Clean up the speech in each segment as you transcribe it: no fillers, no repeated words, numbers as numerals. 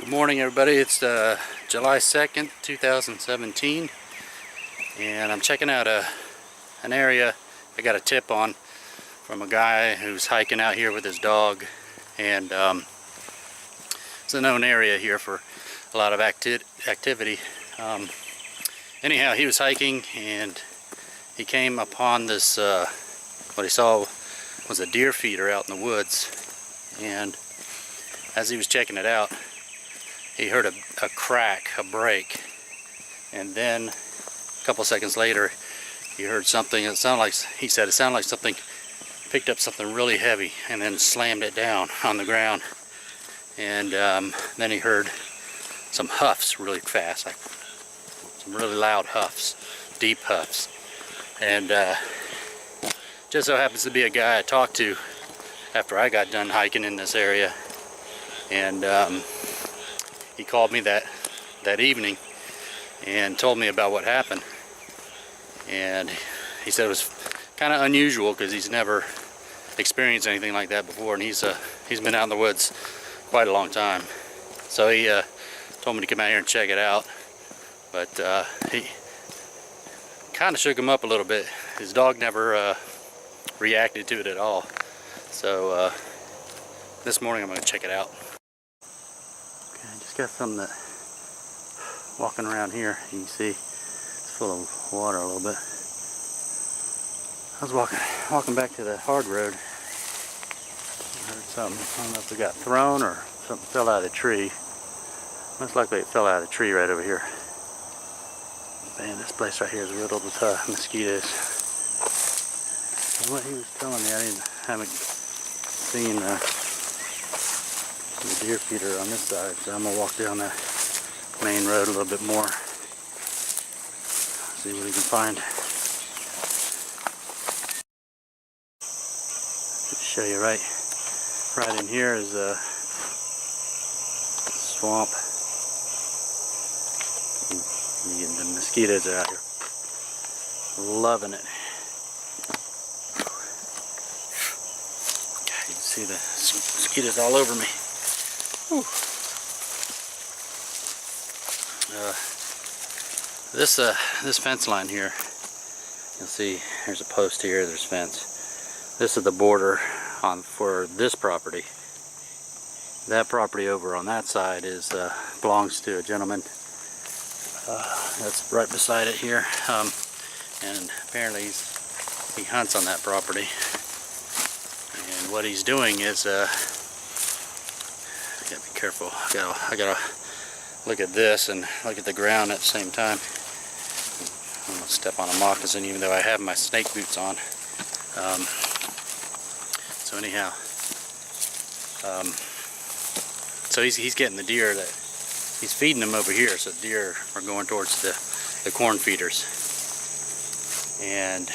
Good morning, everybody. It's July 2nd, 2017, and I'm checking out an area I got a tip on from a guy who's hiking out here with his dog, and it's a known area here for a lot of activity. Anyhow, he was hiking and he came upon this, what he saw was a deer feeder out in the woods, and as he was checking it out, he heard a crack, a break, and then a couple seconds later he heard something. It sounded like, he said, it sounded like something picked up something really heavy and then slammed it down on the ground. And then he heard some huffs really fast, like some really loud huffs, deep huffs. And just so happens to be a guy I talked to after I got done hiking in this area, and he called me that evening and told me about what happened. And he said it was kind of unusual because he's never experienced anything like that before, and he's been out in the woods quite a long time. So he told me to come out here and check it out, but he kind of shook him up a little bit. His dog never reacted to it at all. So this morning I'm going to check it out. Okay, I just got something that, walking around here, you can see it's full of water a little bit. I was walking back to the hard road. I heard something. I don't know if it got thrown or something fell out of the tree. Most likely it fell out of the tree right over here. Man, this place right here is riddled with mosquitoes. And what he was telling me, I haven't seen the deer feeder on this side, so I'm gonna walk down the main road a little bit more, see what we can find. Just show you right in here is a swamp. The mosquitoes are out here loving it. You can see the mosquitoes all over me. Whew. This fence line here, you'll see there's a post here, there's fence. This is the border for this property. That property over on that side belongs to a gentleman. That's right beside it here, and apparently he hunts on that property. And what he's doing is, I gotta be careful. I gotta look at this and look at the ground at the same time. I'm gonna step on a moccasin even though I have my snake boots on. So anyhow, so he's getting the deer that he's feeding them over here. So the deer are going towards the corn feeders, and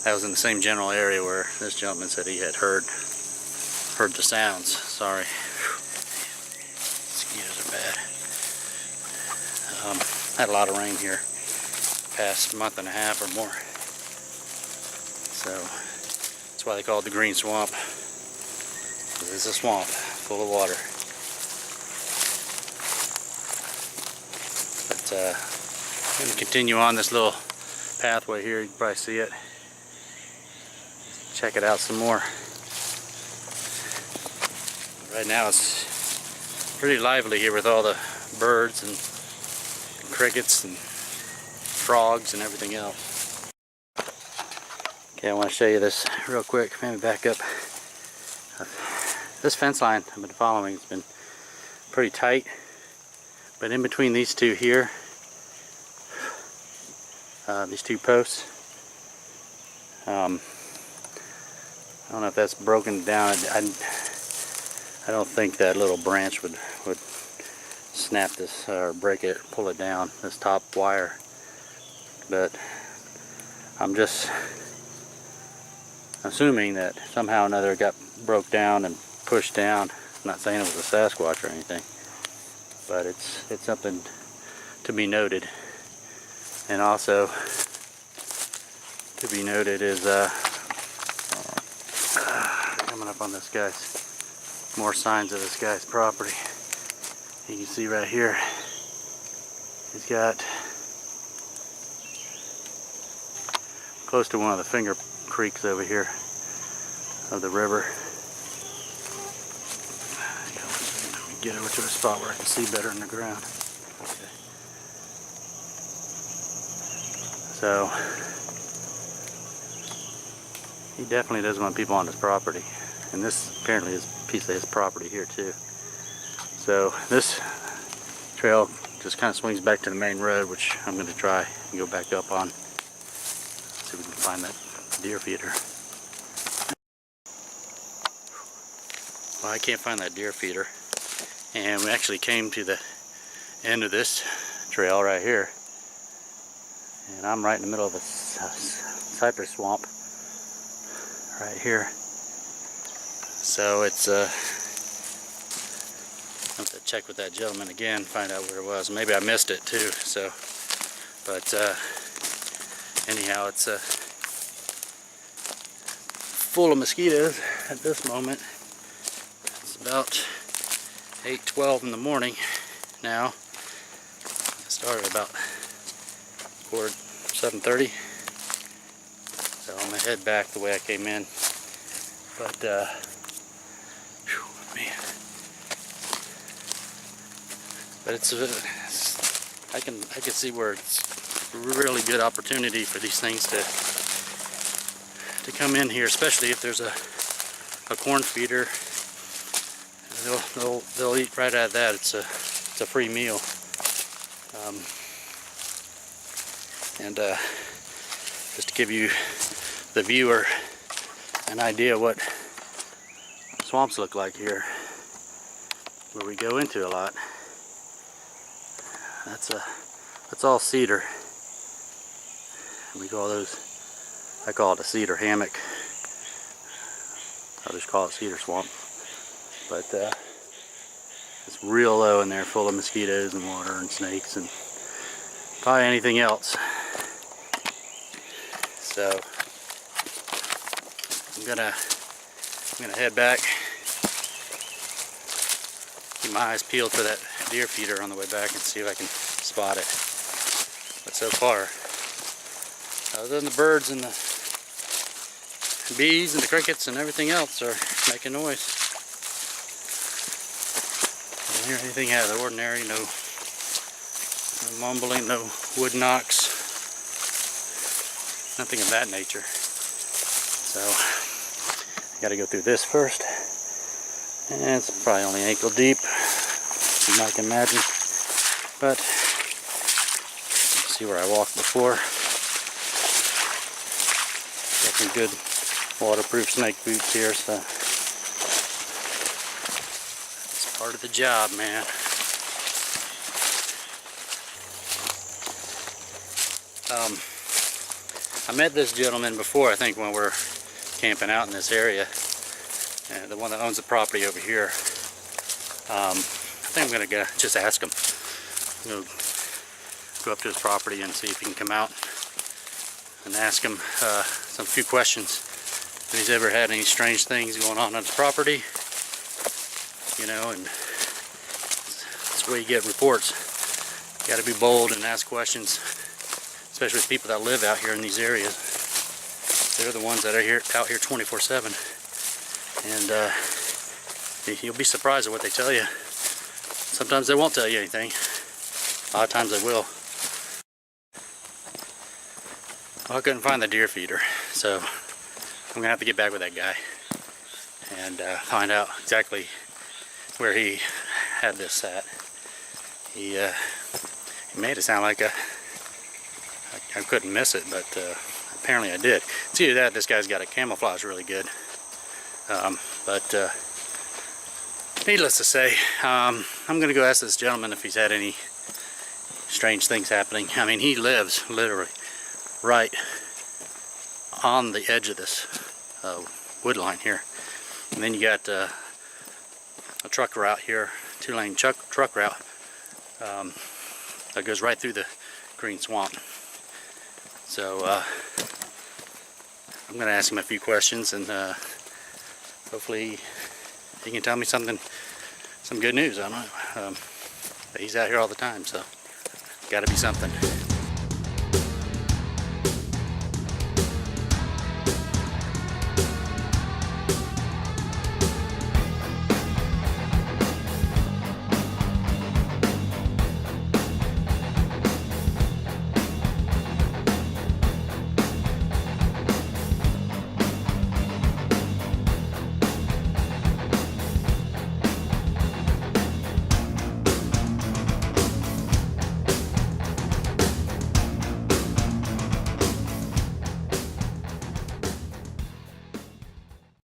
that was in the same general area where this gentleman said he had heard the sounds. Sorry, mosquitoes are bad. Had a lot of rain here past month and a half or more, so that's why they call it the green swamp, because it's a swamp full of water. But I'm going to continue on this little pathway here. You can probably see it. Check it out some more. Right now it's pretty lively here with all the birds and crickets and frogs and everything else. Okay, I want to show you this real quick. Maybe back up. This fence line I've been following has been pretty tight, but in between these two here, these two posts, I don't know if that's broken down. I don't think that little branch would snap this or break it, pull it down, this top wire. But I'm just assuming that somehow or another it got broke down and pushed down. I'm not saying it was a Sasquatch or anything, but it's something to be noted. And also to be noted is coming up on this guy's, more signs of this guy's property. You can see right here, he's got close to one of the finger creeks over here of the river. Let me get over to a spot where I can see better in the ground. Okay. So he definitely doesn't want people on his property, and this apparently is a piece of his property here too. So this trail just kind of swings back to the main road, which I'm going to try and go back up on. See if we can find that deer feeder. Well, I can't find that deer feeder, and we actually came to the end of this trail right here, and I'm right in the middle of a cypress swamp right here. So it's I have to check with that gentleman again, find out where it was. Maybe I missed it too. So, but anyhow, it's full of mosquitoes at this moment. It's about 8:12 in the morning now. I started about 7:30. So I'm gonna head back the way I came in. But whew, man. But I can see where it's a really good opportunity for these things to come in here, especially if there's a corn feeder. They'll eat right out of that. It's a free meal. Just to give you, the viewer, an idea what swamps look like here, where we go into a lot. That's all cedar. We call those, I call it a cedar hammock. Others call it cedar swamp. But it's real low in there, full of mosquitoes and water and snakes and probably anything else. So I'm gonna head back. Keep my eyes peeled for that deer feeder on the way back and see if I can spot it. But so far, other than the birds and the bees and the crickets and everything else are making noise, I don't hear anything out of the ordinary. No mumbling, no wood knocks, nothing of that nature. So I got to go through this first, and it's probably only ankle deep, you might imagine. But see where I walked before. Got some good waterproof snake boots here, so it's part of the job, man. I met this gentleman before, I think, when we're camping out in this area, the one that owns the property over here. I think I'm gonna just ask him. Go up to his property and see if he can come out and ask him some few questions. If he's ever had any strange things going on his property, you know, and that's the way you get reports. You got to be bold and ask questions, especially with people that live out here in these areas. They're the ones that are out here 24/7, and you'll be surprised at what they tell you. Sometimes they won't tell you anything. A lot of times they will. Well, I couldn't find the deer feeder, so I'm gonna have to get back with that guy and find out exactly where he had this at. He made it sound like I couldn't miss it, but apparently I did. It's either that, this guy's got to camouflage really good. But needless to say, I'm gonna go ask this gentleman if he's had any strange things happening. I mean, he lives literally right on the edge of this wood line here, and then you got a truck route here, two-lane truck route that goes right through the green swamp. So I'm gonna ask him a few questions, and hopefully he can tell me some good news. I don't know. But he's out here all the time, so gotta be something.